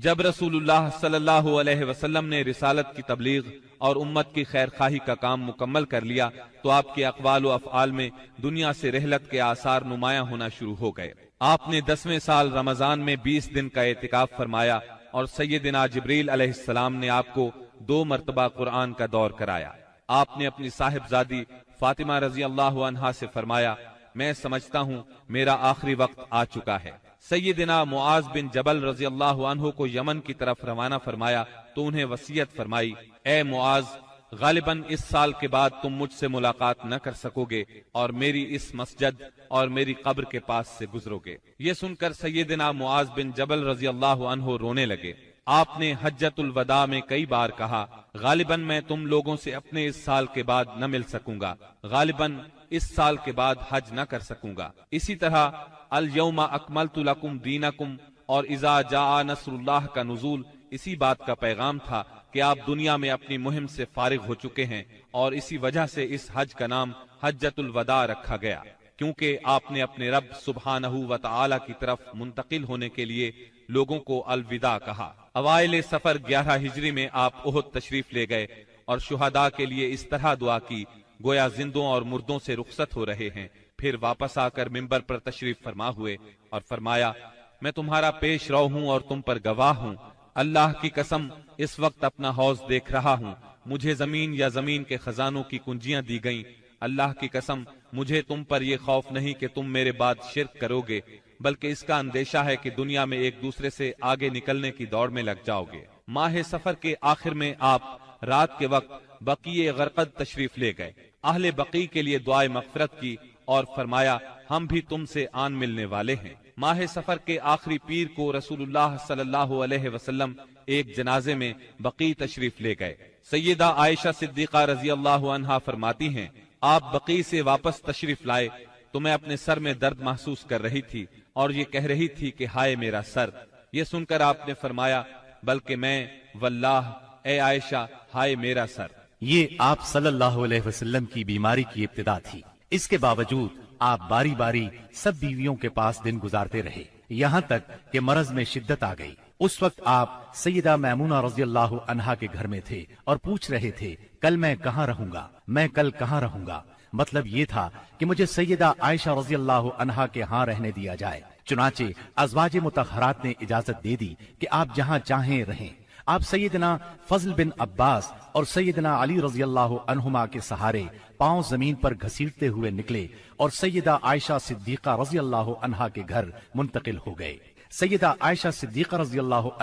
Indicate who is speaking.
Speaker 1: جب رسول اللہ صلی اللہ علیہ وسلم نے رسالت کی تبلیغ اور امت کی خیر خواہی کا کام مکمل کر لیا تو آپ کے اقوال و افعال میں دنیا سے رحلت کے آثار نمایاں ہونا شروع ہو گئے۔ آپ نے 10ویں سال رمضان میں 20 دن کا اعتکاف فرمایا اور سیدنا جبریل علیہ السلام نے آپ کو 2 مرتبہ قرآن کا دور کرایا۔ آپ نے اپنی صاحبزادی فاطمہ رضی اللہ عنہا سے فرمایا، میں سمجھتا ہوں میرا آخری وقت آ چکا ہے۔ سیدنا معاذ بن جبل رضی اللہ عنہ کو یمن کی طرف روانہ فرمایا تو انہیں وصیت فرمائی، اے معاذ، غالباً اس سال کے بعد تم مجھ سے ملاقات نہ کر سکو گے اور میری اس مسجد اور میری قبر کے پاس سے گزرو گے۔ یہ سن کر سیدنا معاذ بن جبل رضی اللہ عنہ رونے لگے۔ آپ نے حجۃ الوداع میں کئی بار کہا، غالباً میں تم لوگوں سے اپنے اس سال کے بعد نہ مل سکوں گا، غالباً اس سال کے بعد حج نہ کر سکوں گا۔ اسی طرح الیوم اکملت لکم دینکم اور اذا جاء نصر اللہ کا نزول اسی بات کا پیغام تھا کہ آپ دنیا میں اپنی مہم سے فارغ ہو چکے ہیں، اور اسی وجہ سے اس حج کا نام حجۃ الوداع رکھا گیا، کیونکہ آپ نے اپنے رب سبحانہ و تعالی کی طرف منتقل ہونے کے لیے لوگوں کو الوداع کہا۔ اوائل سفر 11 ہجری میں آپ احد تشریف لے گئے اور شہداء کے لیے اس طرح دعا کی گویا زندوں اور مردوں سے رخصت ہو رہے ہیں۔ پھر واپس آ کر ممبر پر تشریف فرما ہوئے اور فرمایا، میں تمہارا پیش رو ہوں اور تم پر گواہ ہوں، اللہ کی قسم اس وقت اپنا حوض دیکھ رہا ہوں، مجھے زمین یا زمین کے خزانوں کی کنجیاں دی گئیں، اللہ کی قسم مجھے تم پر یہ خوف نہیں کہ تم میرے بعد شرک کرو گے، بلکہ اس کا اندیشہ ہے کہ دنیا میں ایک دوسرے سے آگے نکلنے کی دوڑ میں لگ جاؤ گے۔ ماہ سفر کے آخر میں آپ رات کے وقت بقیع غرقد تشریف لے گئے، اہل بقیع کے لیے دعائے مغفرت کی اور فرمایا، ہم بھی تم سے آن ملنے والے ہیں۔ ماہ سفر کے آخری پیر کو رسول اللہ صلی اللہ علیہ وسلم ایک جنازے میں بقیع تشریف لے گئے۔ سیدہ عائشہ صدیقہ رضی اللہ عنہا فرماتی ہیں، آپ بقیع سے واپس تشریف لائے تو میں اپنے سر میں درد محسوس کر رہی تھی اور یہ کہہ رہی تھی کہ ہائے میرا سر۔ یہ سن کر آپ نے فرمایا، بلکہ میں واللہ اے عائشہ ہائے میرا سر۔
Speaker 2: یہ آپ صلی اللہ علیہ وسلم کی بیماری کی ابتدا تھی، اس کے باوجود آپ باری باری سب بیویوں کے پاس دن گزارتے رہے، یہاں تک کہ مرض میں شدت آ گئی۔ اس وقت آپ سیدہ میمونہ رضی اللہ عنہا کے گھر میں تھے اور پوچھ رہے تھے، کل میں کہاں رہوں گا، میں کل کہاں رہوں گا؟ مطلب یہ تھا کہ مجھے سیدہ عائشہ رضی اللہ عنہا کے ہاں رہنے دیا جائے۔ چنانچہ ازواج مطہرات نے اجازت دے دی کہ آپ جہاں چاہیں رہیں۔ آپ سیدنا فضل بن عباس اور سیدنا علی رضی اللہ عنہما کے سہارے پاؤں زمین پر گھسیٹتے ہوئے نکلے اور سیدہ عائشہ صدیقہ رضی اللہ عنہا کے گھر منتقل ہو گئے۔ سیدہ عائشہ صدیقہ رضی اللہ عنہا